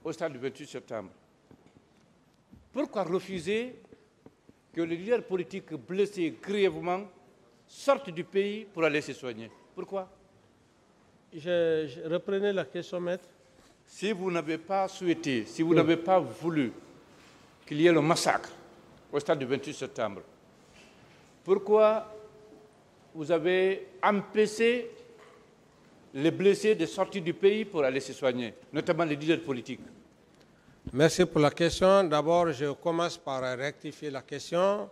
au stade du 28 septembre. Pourquoi refuser que les leaders politiques blessés grièvement sortent du pays pour aller se soigner? Pourquoi? Je reprenais la question, maître. Si vous n'avez pas souhaité, si vous n'avez pas voulu qu'il y ait le massacre au stade du 28 septembre, pourquoi vous avez empêché les blessés de sortir du pays pour aller se soigner, notamment les leaders politiques? Merci pour la question. D'abord, je commence par rectifier la question.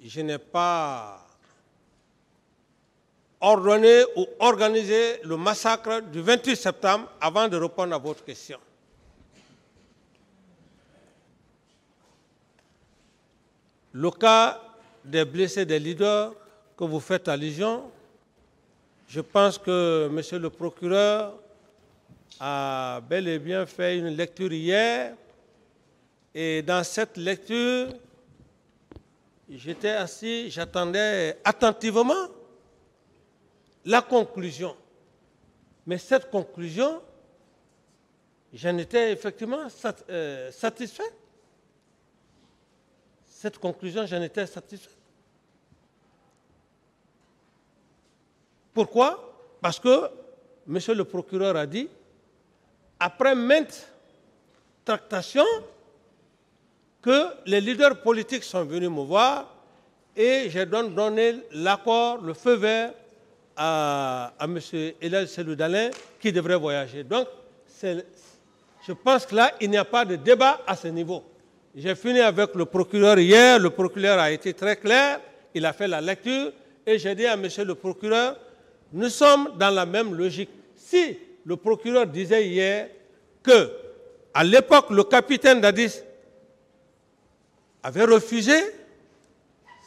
Je n'ai pas ordonné ou organisé le massacre du 28 septembre avant de répondre à votre question. Le cas des blessés des leaders que vous faites allusion, je pense que M. le procureur a bel et bien fait une lecture hier. Et dans cette lecture, j'étais assis, j'attendais attentivement la conclusion. Mais cette conclusion, j'en étais effectivement satisfait. Cette conclusion, j'en étais satisfait. Pourquoi? Parce que M. le procureur a dit, après maintes tractations, que les leaders politiques sont venus me voir et j'ai donc donné l'accord, le feu vert à M. Elhadji Cellou Dalein qui devrait voyager. Donc, je pense que là, il n'y a pas de débat à ce niveau. J'ai fini avec le procureur hier, le procureur a été très clair, il a fait la lecture et j'ai dit à M. le procureur, nous sommes dans la même logique. Si le procureur disait hier que, à l'époque, le capitaine Dadis avait refusé,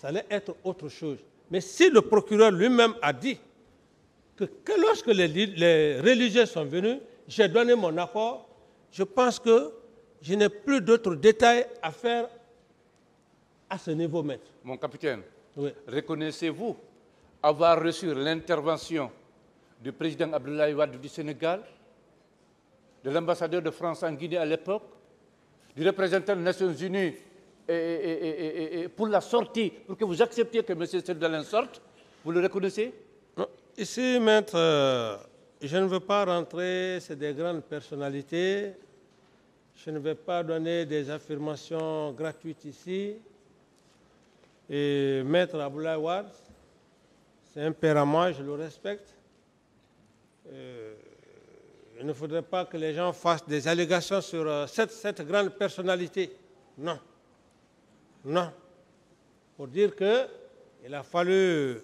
ça allait être autre chose. Mais si le procureur lui-même a dit que lorsque les religieux sont venus, j'ai donné mon accord, je pense que je n'ai plus d'autres détails à faire à ce niveau, maître. Mon capitaine, oui. Reconnaissez-vous avoir reçu l'intervention du président Abdoulaye Wade du Sénégal, de l'ambassadeur de France en Guinée à l'époque, du représentant des Nations Unies pour la sortie, pour que vous acceptiez que M. Cellou Dalein sorte? Vous le reconnaissez? Non. Ici, maître, je ne veux pas rentrer, c'est des grandes personnalités. Je ne vais pas donner des affirmations gratuites ici. Et maître Abdoulaye Wade, c'est un père à moi, je le respecte. Il ne faudrait pas que les gens fassent des allégations sur cette grande personnalité. Non. Non. Pour dire qu'il a fallu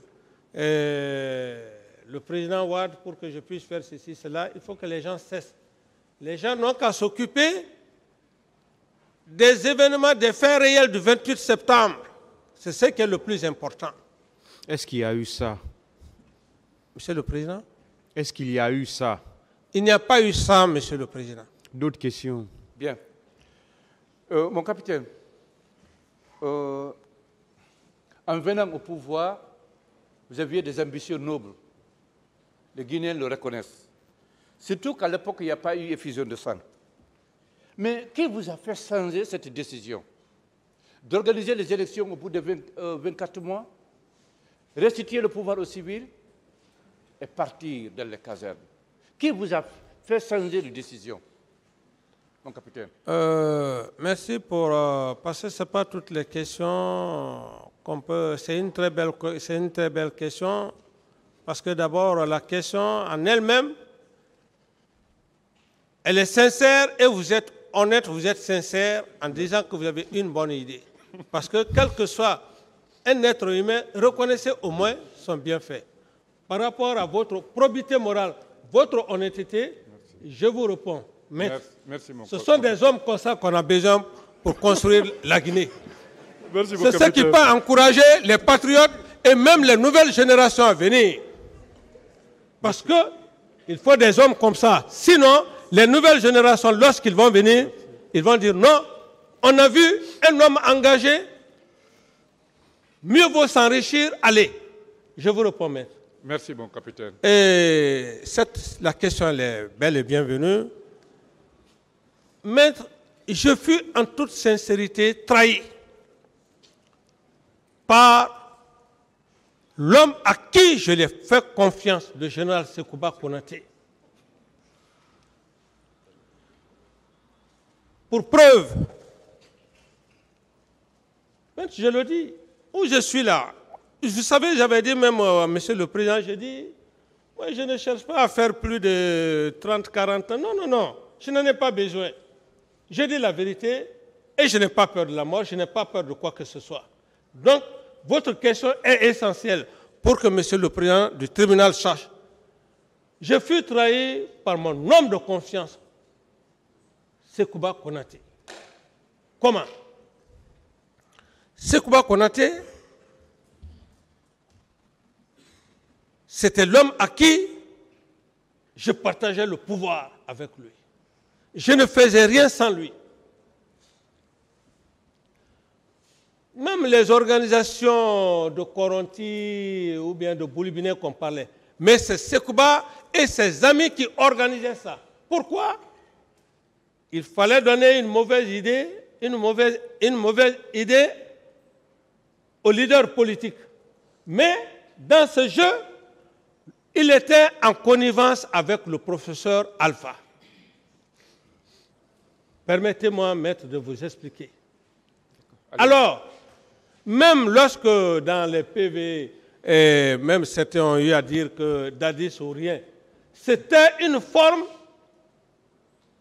le président Wade pour que je puisse faire ceci, cela, il faut que les gens cessent. Les gens n'ont qu'à s'occuper des événements, des faits réels du 28 septembre. C'est ce qui est le plus important. Est-ce qu'il y a eu ça? Monsieur le Président? Est-ce qu'il y a eu ça? Il n'y a pas eu ça, Monsieur le Président. D'autres questions? Bien. Mon capitaine, en venant au pouvoir, vous aviez des ambitions nobles. Les Guinéens le reconnaissent. Surtout qu'à l'époque, il n'y a pas eu effusion de sang. Mais qui vous a fait changer cette décision d'organiser les élections au bout de 24 mois, restituer le pouvoir aux civils et partir dans les casernes? Qui vous a fait changer de décision, mon capitaine? Merci pour... parce que ce n'est pas toutes les questions qu'on peut... C'est une très belle question, parce que d'abord, la question en elle-même, elle est sincère et vous êtes honnête, vous êtes sincère en disant que vous avez une bonne idée. Parce que quel que soit un être humain, reconnaissez au moins son bienfait. Par rapport à votre probité morale, votre honnêteté, je vous réponds. Merci, mon ce sont des hommes comme ça qu'on a besoin pour construire la Guinée. C'est ce qui peut encourager les patriotes et même les nouvelles générations à venir. Parce qu'il faut des hommes comme ça. Sinon, les nouvelles générations, lorsqu'ils vont venir, ils vont dire non, on a vu un homme engagé, mieux vaut s'enrichir, allez. Je vous réponds, maître. Merci, mon capitaine. Et la question elle est belle et bienvenue. Maître, je fus en toute sincérité trahi par l'homme à qui je l'ai fait confiance, le général Sekouba Konaté. Pour preuve, je le dis, où je suis là, vous savez, j'avais dit même à Monsieur le Président, j'ai dit, moi je ne cherche pas à faire plus de 30, 40 ans. Non, non, non, je n'en ai pas besoin. Je dis la vérité et je n'ai pas peur de la mort, je n'ai pas peur de quoi que ce soit. Donc, votre question est essentielle pour que Monsieur le Président du tribunal sache. Je fus trahi par mon homme de confiance, Sekouba Konaté. Comment? Sekouba Konaté, c'était l'homme à qui je partageais le pouvoir avec lui. Je ne faisais rien sans lui. Même les organisations de Koronti ou bien de Boulibiné qu'on parlait, mais c'est Sekouba et ses amis qui organisaient ça. Pourquoi? Il fallait donner une mauvaise idée aux leaders politiques. Mais dans ce jeu, il était en connivence avec le professeur Alpha. Permettez-moi, maître, de vous expliquer. Alors, même lorsque dans les PV, même certains ont eu à dire que Dadis ou rien, c'était une forme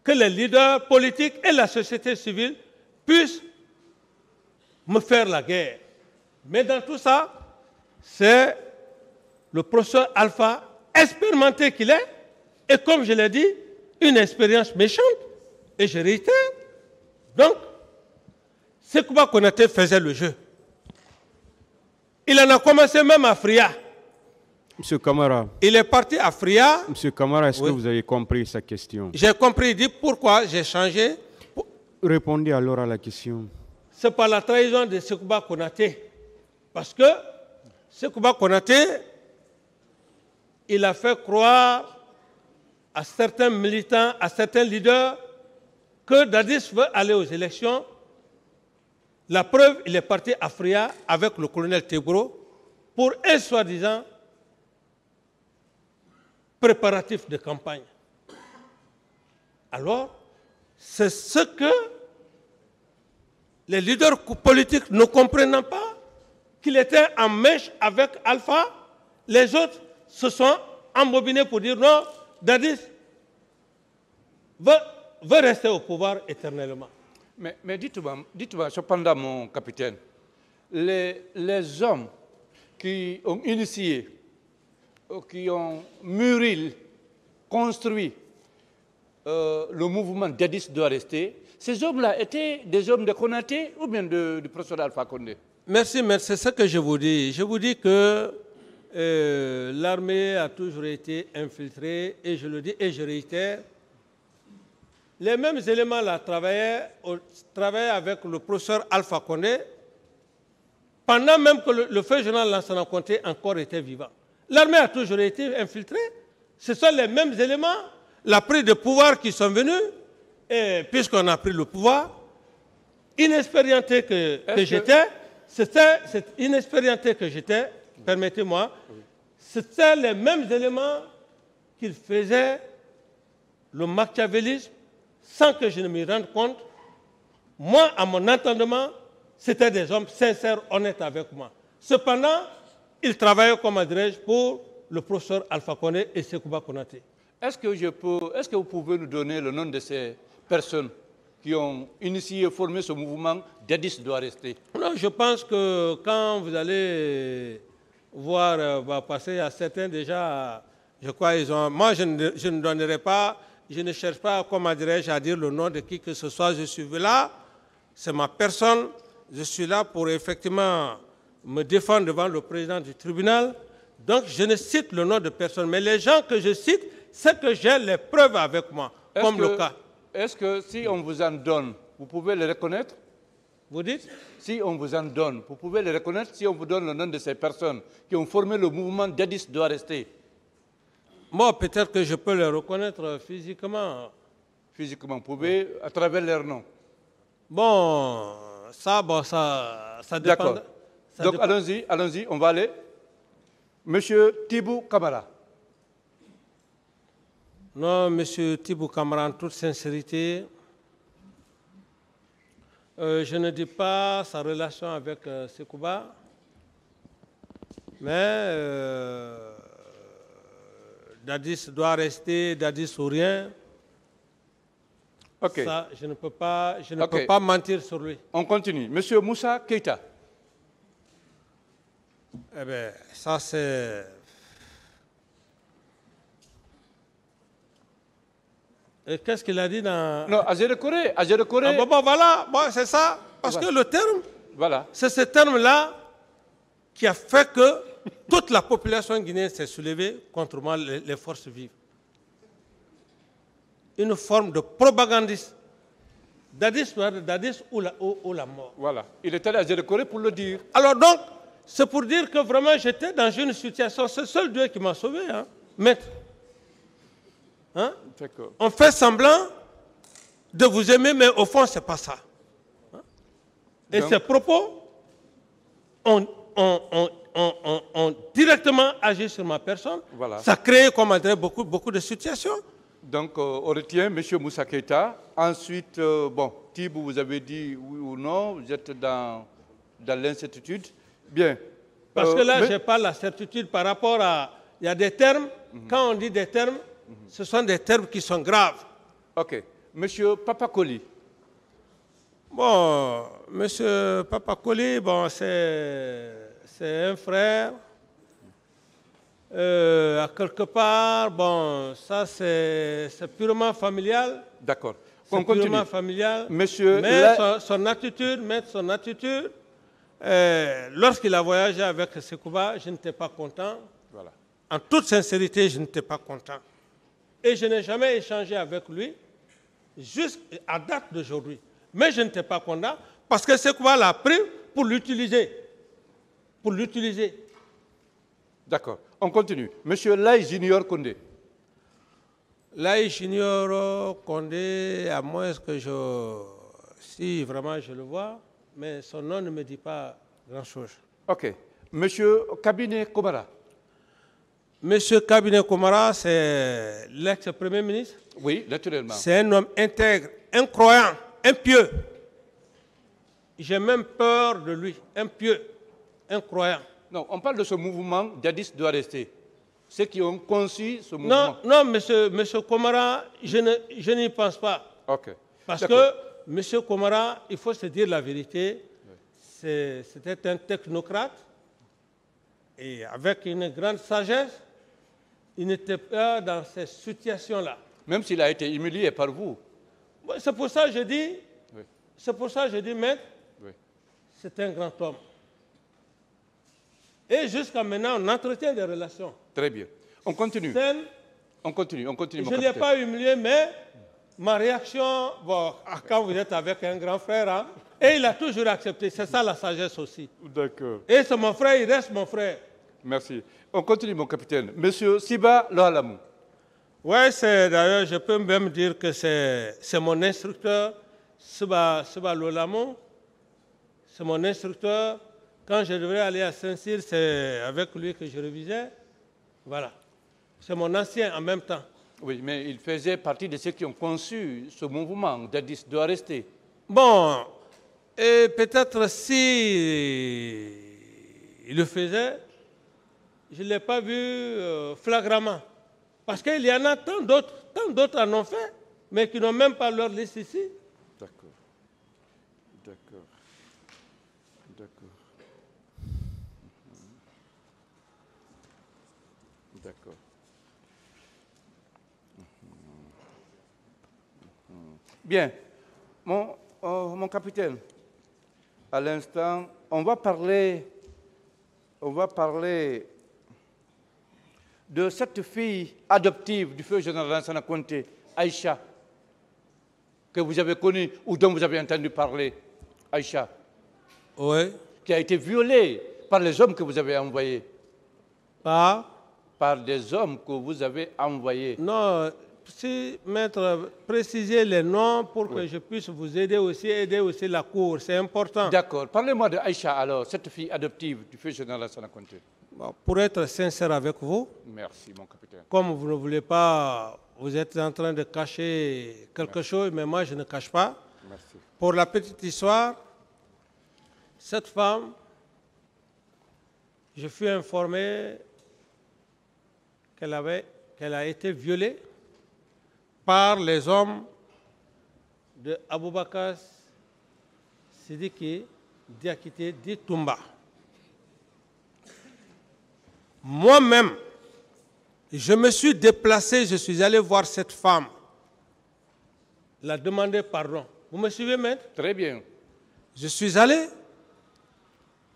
que les leaders politiques et la société civile puissent me faire la guerre. Mais dans tout ça, c'est le professeur Alpha, expérimenté qu'il est, et comme je l'ai dit, une expérience méchante, et je réitère. Donc, Sekouba Konaté faisait le jeu. Il en a commencé même à Fria. Monsieur Kamara. Il est parti à Fria. Monsieur Kamara, est-ce que vous avez compris sa question? J'ai compris. Il dit pourquoi j'ai changé. Répondez alors à la question. C'est par la trahison de Sekouba Konaté. Parce que Sekouba Konaté, il a fait croire à certains militants, à certains leaders, que Dadis veut aller aux élections. La preuve, il est parti à Fria avec le colonel Tebro pour un soi-disant préparatif de campagne. Alors, c'est ce que les leaders politiques ne comprenant pas, qu'il était en mèche avec Alpha, les autres se sont embobinés pour dire non, Dadis veut rester au pouvoir éternellement. Mais dites-moi, cependant, mon capitaine, les hommes qui ont initié, qui ont mûri, construit le mouvement Dadis doit rester, ces hommes-là étaient des hommes de Konaté ou bien du professeur Alpha Condé? Merci, mais c'est ce que je vous dis. Je vous dis que l'armée a toujours été infiltrée, et je le dis et je réitère, les mêmes éléments là travaillaient avec le professeur Alpha Condé pendant même que le feu général Lansana Conté encore était vivant. L'armée a toujours été infiltrée. Ce sont les mêmes éléments, la prise de pouvoir qui sont venus, et puisqu'on a pris le pouvoir, inexpérimenté que j'étais, cette inexpérimenté que j'étais, permettez-moi, c'était les mêmes éléments qu'ils faisaient le machiavélisme sans que je ne m'y rende compte. Moi, à mon entendement, c'était des hommes sincères, honnêtes avec moi. Cependant, ils travaillaient, comme dirais-je, pour le professeur Alpha Condé et Sekouba Konaté. Est-ce que vous pouvez nous donner le nom de ces personnes qui ont initié et formé ce mouvement Dadis doit rester? Non, je pense que quand vous allez voir, passer à certains déjà, je crois ils ont... Moi, je ne donnerai pas, je ne cherche pas, comment dirais-je, à dire le nom de qui que ce soit. Je suis là, c'est ma personne. Je suis là pour effectivement me défendre devant le président du tribunal. Donc, je ne cite le nom de personne. Mais les gens que je cite, c'est que j'ai les preuves avec moi, comme le cas. Est-ce que si on vous en donne, vous pouvez les reconnaître? Vous dites? Si on vous en donne, vous pouvez les reconnaître si on vous donne le nom de ces personnes qui ont formé le mouvement Dadis doit rester? Moi, peut-être que je peux les reconnaître physiquement. physiquement. Vous pouvez, à travers leur nom. Bon, ça dépend. D'accord. Donc allons-y, on va aller. Monsieur Tibou Kamara. Non, Monsieur Tibou Kamara, en toute sincérité, je ne dis pas sa relation avec Sekouba, mais Dadis doit rester Dadis ou rien. Ok. Ça, je ne peux pas mentir sur lui. On continue. Monsieur Moussa Keïta. Eh bien, ça c'est... Et qu'est-ce qu'il a dit dans... Non, Azere Corée. Ah, bon, voilà, bon, c'est ça. Parce que le terme, voilà. C'est ce terme-là qui a fait que toute la population guinéenne s'est soulevée contre moi, les forces vives. Une forme de propagandiste. Dadis ou la mort. Voilà. Il est allé à Azere Corée pour le dire. Alors donc, c'est pour dire que vraiment j'étais dans une situation, c'est le seul Dieu qui m'a sauvé, hein, maître. Hein? On fait semblant de vous aimer, mais au fond, ce n'est pas ça. Hein? Et donc, ces propos ont directement agi sur ma personne. Voilà. Ça a créé, comme on dirait, beaucoup de situations. Donc, on retient M. Moussa Keïta. Ensuite, bon, Tibou, vous avez dit oui ou non, vous êtes dans l'incertitude. Bien. Parce que là, je n'ai pas la certitude par rapport à... Il y a des termes, quand on dit des termes, ce sont des termes qui sont graves. OK. Monsieur Papakoli. Bon, Monsieur Papakoli, bon, c'est un frère. À quelque part, bon, ça c'est purement familial. D'accord. C'est purement familial. Monsieur mais son attitude, lorsqu'il a voyagé avec Sekouba, je n'étais pas content. Voilà. En toute sincérité, je n'étais pas content. Et je n'ai jamais échangé avec lui jusqu'à date d'aujourd'hui. Mais je n'étais pas content parce que Sekouba l'a pris pour l'utiliser. Pour l'utiliser. D'accord. On continue. Monsieur Laï Junior Condé. Laï Junior Condé, à moins que si vraiment je le vois, mais son nom ne me dit pas grand-chose. OK. Monsieur Kabinet Komara. Monsieur Kabinet Komara, c'est l'ex-premier ministre. Oui, naturellement. C'est un homme intègre, incroyant, impieux. J'ai même peur de lui, impieux, incroyant. Non, on parle de ce mouvement, Dadis doit rester. Ceux qui ont conçu ce mouvement. Non, monsieur Komara, je n'y pense pas. OK. Parce que monsieur Komara, il faut se dire la vérité, c'était un technocrate et avec une grande sagesse, il n'était pas dans ces situations-là. Même s'il a été humilié par vous. C'est pour ça que je dis, maître, oui. C'est un grand homme. Et jusqu'à maintenant, on entretient des relations. Très bien. On continue. On continue. Je ne l'ai pas humilié, mais ma réaction, bon, quand vous êtes avec un grand frère, hein, et il a toujours accepté. C'est ça la sagesse aussi. D'accord. Et c'est mon frère, il reste mon frère. Merci. On continue, mon capitaine. Monsieur Siba Lohalamou. Oui, d'ailleurs, je peux même dire que c'est mon instructeur, Siba Lohalamou. C'est mon instructeur. Quand je devrais aller à Saint-Cyr, c'est avec lui que je révisais. Voilà. C'est mon ancien en même temps. Oui, mais il faisait partie de ceux qui ont conçu ce mouvement. Dadis doit rester. Bon, et peut-être si il le faisait, je ne l'ai pas vu flagramment. Parce qu'il y en a tant d'autres en ont fait, mais qui n'ont même pas leur liste ici. D'accord. D'accord. D'accord. D'accord. Bien. Mon capitaine, à l'instant, on va parler de cette fille adoptive du feu général Lansana Conté, Aïcha, que vous avez connue ou dont vous avez entendu parler, Aïcha. Oui. Qui a été violée par les hommes que vous avez envoyés. Par des hommes que vous avez envoyés. Non, si, maître, précisez les noms pour que je puisse vous aider aussi la Cour. C'est important. D'accord. Parlez-moi de Aïcha, alors, cette fille adoptive du feu général Lansana Conté. Bon, pour être sincère avec vous, Merci, mon capitaine. comme vous ne voulez pas, vous êtes en train de cacher quelque chose, mais moi je ne cache pas. Merci. Pour la petite histoire, cette femme, je fus informé qu'elle a été violée par les hommes de Aboubakar Sidiki Diakité dit Toumba. Moi-même, je me suis déplacé, je suis allé voir cette femme, la demander pardon. Vous me suivez, maître? Très bien. Je suis allé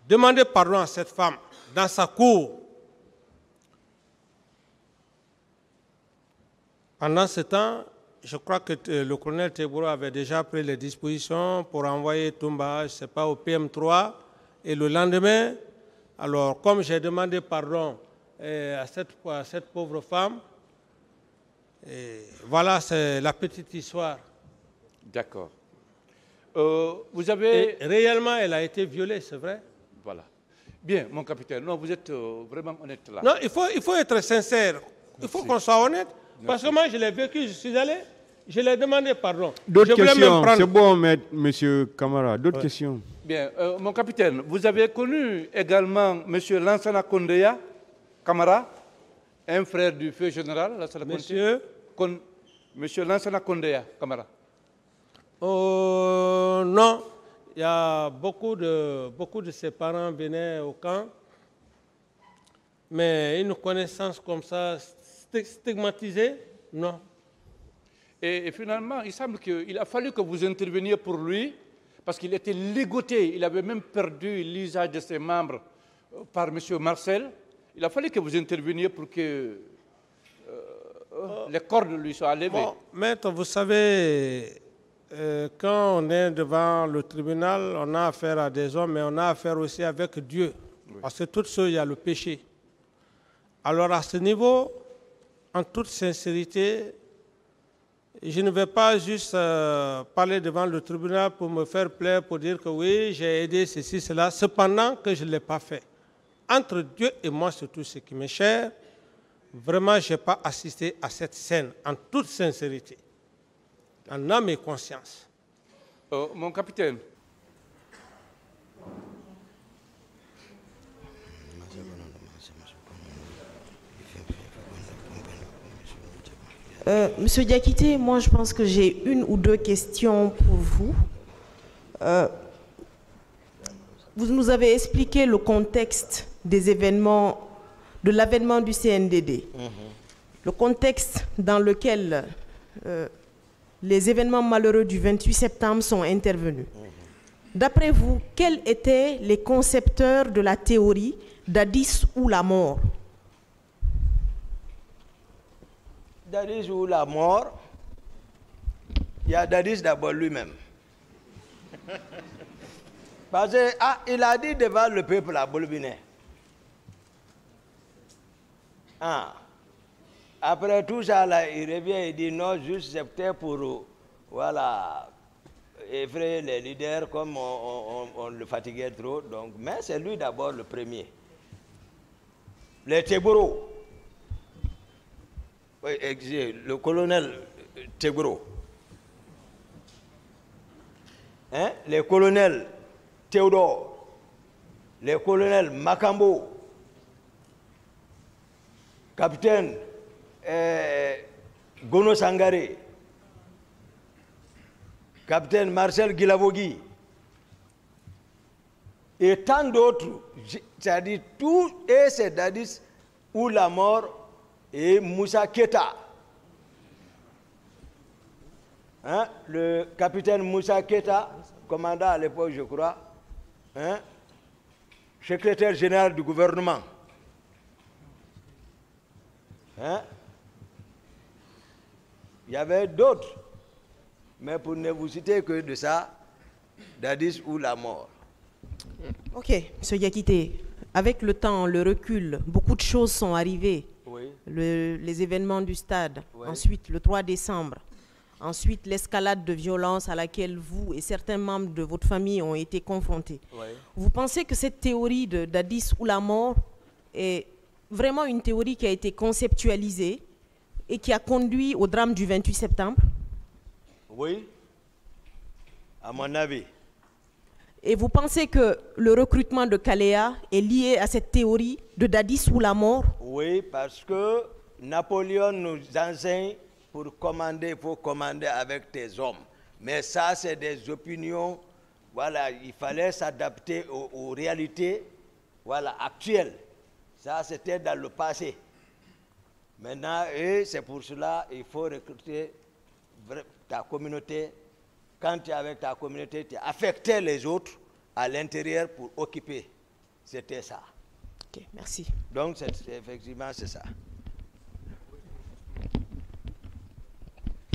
demander pardon à cette femme dans sa cour. Pendant ce temps, je crois que le colonel Teboro avait déjà pris les dispositions pour envoyer Toumba, je ne sais pas, au PM3. Et le lendemain, alors comme j'ai demandé pardon à cette pauvre femme, voilà, c'est la petite histoire. D'accord. Vous avez... Et réellement, elle a été violée, c'est vrai? Voilà. Bien, mon capitaine. Non, vous êtes vraiment honnête là. Non, il faut être sincère. Il faut qu'on soit honnête. Parce que moi, je l'ai vécu, je suis allé, je l'ai demandé pardon. D'autres questions? C'est bon, monsieur Camara. D'autres questions? Bien, mon capitaine, vous avez connu également monsieur Lansana Kondeya Camara, un frère du feu général Lansana Kondeya. Monsieur Lansana Kondeya Camara. Non, il y a beaucoup de ses parents venaient au camp, mais une connaissance comme ça, stigmatisée, non. Et finalement, il semble qu'il a fallu que vous interveniez pour lui, parce qu'il était ligoté, il avait même perdu l'usage de ses membres par M. Marcel. Il a fallu que vous interveniez pour que les cordes lui soient levées. Bon, maître, vous savez, quand on est devant le tribunal, on a affaire à des hommes, mais on a affaire aussi avec Dieu. Oui. Parce que toute chose, il y a le péché. Alors à ce niveau, en toute sincérité, je ne vais pas juste parler devant le tribunal pour me faire plaisir, pour dire que oui, j'ai aidé ceci, cela, cependant que je ne l'ai pas fait. Entre Dieu et moi, c'est tout ce qui m'est cher. Vraiment, je n'ai pas assisté à cette scène, en toute sincérité, en âme et conscience. Mon capitaine. Monsieur Diakité, moi je pense que j'ai une ou deux questions pour vous. Vous nous avez expliqué le contexte des événements, de l'avènement du CNDD. Le contexte dans lequel les événements malheureux du 28 septembre sont intervenus. D'après vous, quels étaient les concepteurs de la théorie Dadis ou la mort? Dadis ou la mort, il y a Dadis d'abord lui-même. Parce qu'il a dit devant le peuple à Bolbiné. Après tout ça, là, il revient et dit non, juste c'était pour voilà, effrayer les leaders comme on le fatiguait trop. Donc, mais c'est lui d'abord le premier. Les Teboro. Le colonel Teboro, les colonels Théodore, les colonels Makambo, capitaine Gono Sangare, capitaine Marcel Guilavogui, et tant d'autres, c'est-à-dire tous, et c'est Dadis ou la mort, et Moussa Keta. Le capitaine Moussa Keta, commandant à l'époque, je crois, secrétaire général du gouvernement. Il y avait d'autres, mais pour ne vous citer que de ça, Dadis ou la mort. Ok, M. Diakité, avec le temps, le recul, beaucoup de choses sont arrivées. Oui. les événements du stade, Oui. ensuite le 3 décembre, ensuite l'escalade de violence à laquelle vous et certains membres de votre famille ont été confrontés. Oui. Vous pensez que cette théorie d'Addis ou la mort est vraiment une théorie qui a été conceptualisée et qui a conduit au drame du 28 septembre? Oui, à mon avis. Et vous pensez que le recrutement de Kalea est lié à cette théorie de Dadis ou la mort? Oui, parce que Napoléon nous enseigne pour commander, il faut commander avec tes hommes. Mais ça, c'est des opinions. Voilà, il fallait s'adapter aux réalités, voilà, actuelles. Ça, c'était dans le passé. Maintenant, et c'est pour cela qu'il faut recruter ta communauté. Quand tu es avec ta communauté, tu affectais les autres à l'intérieur pour occuper. C'était ça. Ok, merci. Donc, effectivement, c'est ça.